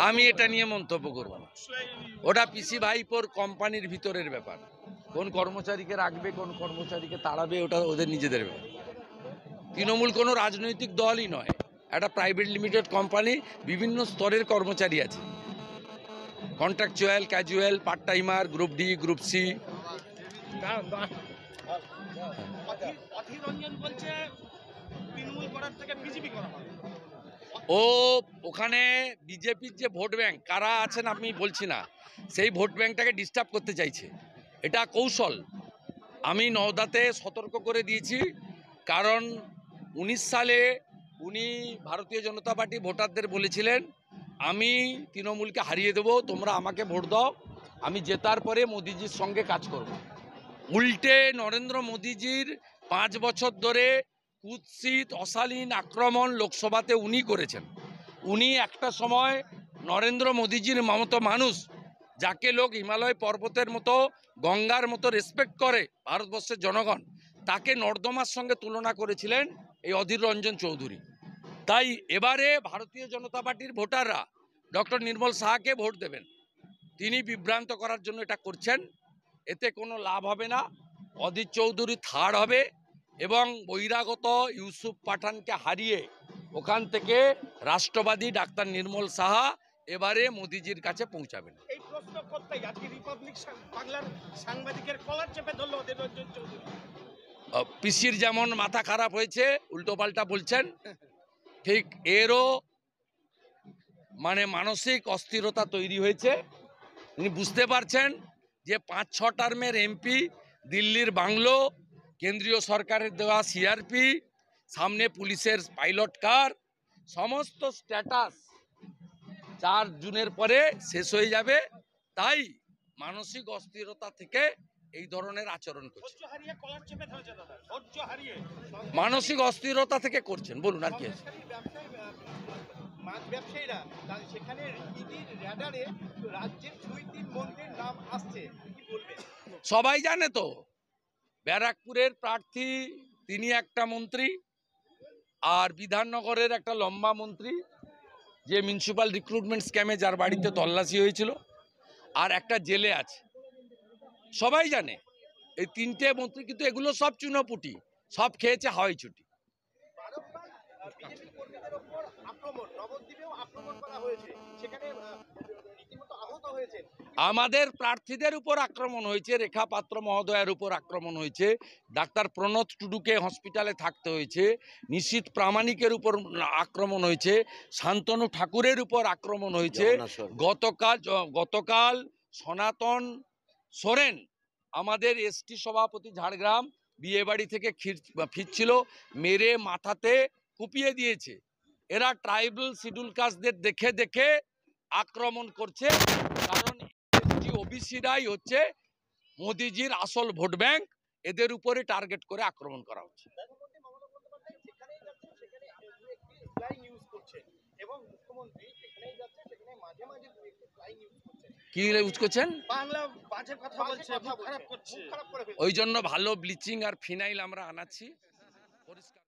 আমি এটা নিয়ে মন্তব্য করব না। ওটা পিসি ভাইপোর কোম্পানির ভিতরের ব্যাপার। কোন কর্মচারীকে রাখবে, কোন কর্মচারীকে তাড়াবে, ওটা ওদের নিজেদের ব্যাপার। তৃণমূল কোনো রাজনৈতিক দলই নয়, একটা প্রাইভেট লিমিটেড কোম্পানি। বিভিন্ন স্তরের কর্মচারী আছে, contractual, casual, part timer, group D, group C. ও ওখানে বিজেপির যে ভোট ব্যাংক কারা আছেন আমি বলছি না, সেই ভোট ব্যাংকটাকে ডিস্টার্ব করতে চাইছে। এটা কৌশল। আমি নওদাতে সতর্ক করে দিয়েছি, কারণ 19 সালে উনি ভারতীয় জনতা পার্টি ভোটারদের বলেছিলেন আমি তৃণমূলকে হারিয়ে দেব, তোমরা আমাকে ভোট দাও, আমি জেতার পরে মোদিজির সঙ্গে কাজ করব। উল্টে নরেন্দ্র মোদিজির 5 বছর ধরে কুৎসিত অশালীন আক্রমণ লোকসভাতে উনি করেছেন। উনি একটা সময় নরেন্দ্র মোদিজির মতো মানুষ, যাকে লোক হিমালয় পর্বতের মতো, গঙ্গার মতো রেসপেক্ট করে ভারতবর্ষের জনগণ, তাকে নর্দমার সঙ্গে তুলনা করেছিলেন এই অধীর রঞ্জন চৌধুরী। তাই এবারে ভারতীয় জনতা পার্টির ভোটাররা ডক্টর নির্মল সাহাকে ভোট দেবেন। তিনি বিভ্রান্ত করার জন্য এটা করছেন, এতে কোনো লাভ হবে না। অধীর চৌধুরী থার্ড হবে এবং বহিরাগত ইউসুফ পাঠানকে হারিয়ে ওখান থেকে রাষ্ট্রবাদী ডাক্তার নির্মল সাহা এবারে মোদিজির কাছে পৌঁছাবেন। এই প্রশ্ন করতেই আজকে রিপাবলিক বাংলার সাংবাদিকের কলার চেপে ধরল অধীর রঞ্জন চৌধুরী। পিসির যেমন মাথা খারাপ হয়েছে, উল্টোপাল্টা বলছেন, ঠিক এরও মানসিক অস্থিরতা তৈরি হয়েছে। তিনি বুঝতে পারছেন যে 5-6 টার্মের এমপি, দিল্লির বাংলো, কেন্দ্রীয় সরকারের দেওয়া সিআরপি, সামনে পুলিশের পাইলট কার, সমস্ত স্ট্যাটাস 4 জুনের পরে শেষ হয়ে যাবে। তাই মানসিক অস্থিরতা থেকে এই ধরনের আচরণ করছে। মানসিক অস্থিরতা থেকে করছেন। বলুন আর কি আছে। ব্যবসায়ীরা সেখানে ইডির রাডারে রাজ্যের 2-3 মন্ত্রীর নাম আসছে, কি বলবেন? সবাই জানে তো, ব্যারাকপুরের প্রার্থী তিনি একটা মন্ত্রী, আর বিধাননগরের একটা লম্বা মন্ত্রী যে মিউনিসিপ্যাল রিক্রুটমেন্ট স্ক্যামে যার বাড়িতে তল্লাশি হয়েছিল, আর একটা জেলে আছে। সবাই জানে এই 3টে মন্ত্রী, কিন্তু এগুলো সব চুনোপুটি, সব খেয়েছে হাওয়াই ছুটি। আমাদের প্রার্থীদের উপর আক্রমণ হয়েছে, রেখা পাত্র মহোদয়ের উপর আক্রমণ হয়েছে, ডাক্তার প্রণত টুডুকে হসপিটালে থাকতে হয়েছে, নিশীথ প্রামাণিকের উপর আক্রমণ হয়েছে, শান্তনু ঠাকুরের উপর আক্রমণ হয়েছে। গতকাল সনাতন সোরেন, আমাদের এসটি সভাপতি ঝাড়গ্রাম, বিয়ে বাড়ি থেকে ফিরছিল, মেরে মাথাতে কুপিয়ে দিয়েছে। এরা ট্রাইবাল শিডিউল কাস্টদের দেখে দেখে আক্রমণ করছে, কারণ ওবিসিরাই হচ্ছে মোদিজির আসল ভোট ব্যাংক। এদের উপরে টার্গেট করে আক্রমণ করা হচ্ছে। কি ইউজ করছেন? ওই জন্য ভালো ব্লিচিং আর ফিনাইল আমরা আনাচ্ছি, পরিষ্কার।